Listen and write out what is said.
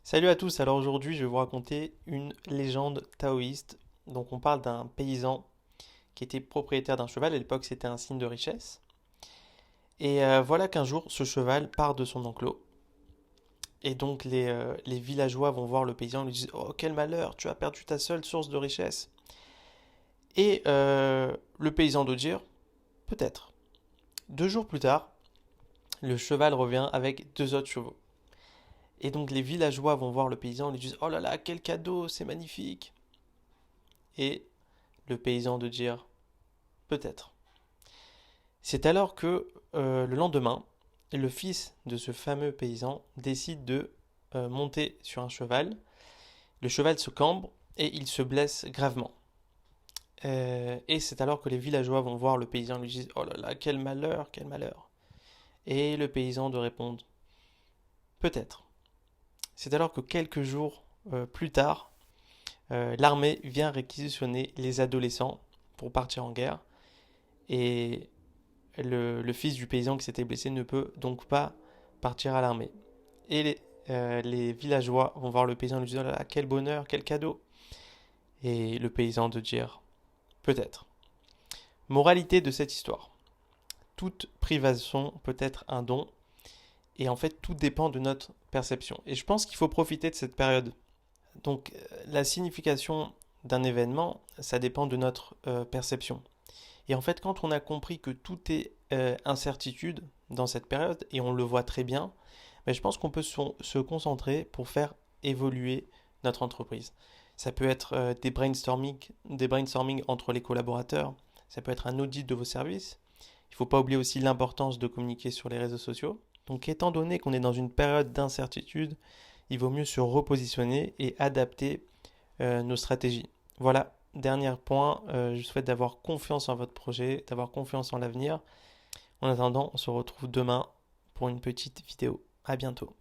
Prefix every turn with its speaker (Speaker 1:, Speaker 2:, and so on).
Speaker 1: Salut à tous, alors aujourd'hui je vais vous raconter une légende taoïste. Donc on parle d'un paysan qui était propriétaire d'un cheval, à l'époque c'était un signe de richesse. Et voilà qu'un jour ce cheval part de son enclos. Et donc les villageois vont voir le paysan et lui disent: Oh quel malheur, tu as perdu ta seule source de richesse. Et le paysan doit dire: Peut-être. 2 jours plus tard, le cheval revient avec 2 autres chevaux. Et donc les villageois vont voir le paysan et lui disent: Oh là là, quel cadeau, c'est magnifique. Et le paysan de dire: Peut-être. C'est alors que le lendemain, le fils de ce fameux paysan décide de monter sur un cheval. Le cheval se cambre et il se blesse gravement. Et c'est alors que les villageois vont voir le paysan et lui disent: Oh là là, quel malheur, quel malheur. Et le paysan de répondre: Peut-être. C'est alors que quelques jours plus tard, l'armée vient réquisitionner les adolescents pour partir en guerre. Et le fils du paysan qui s'était blessé ne peut donc pas partir à l'armée. Et les villageois vont voir le paysan et lui dire: Oh là là, quel bonheur, quel cadeau. Et le paysan de dire: Peut-être. Moralité de cette histoire: toute privation peut être un don, et en fait tout dépend de notre perception. Et je pense qu'il faut profiter de cette période. Donc la signification d'un événement, ça dépend de notre perception. Et en fait, quand on a compris que tout est incertitude dans cette période, et on le voit très bien, mais je pense qu'on peut se concentrer pour faire évoluer notre entreprise. Ça peut être des brainstorming entre les collaborateurs, ça peut être un audit de vos services. Il ne faut pas oublier aussi l'importance de communiquer sur les réseaux sociaux. Donc étant donné qu'on est dans une période d'incertitude, il vaut mieux se repositionner et adapter nos stratégies. Voilà, dernier point, je souhaite d'avoir confiance en votre projet, d'avoir confiance en l'avenir. En attendant, on se retrouve demain pour une petite vidéo. À bientôt.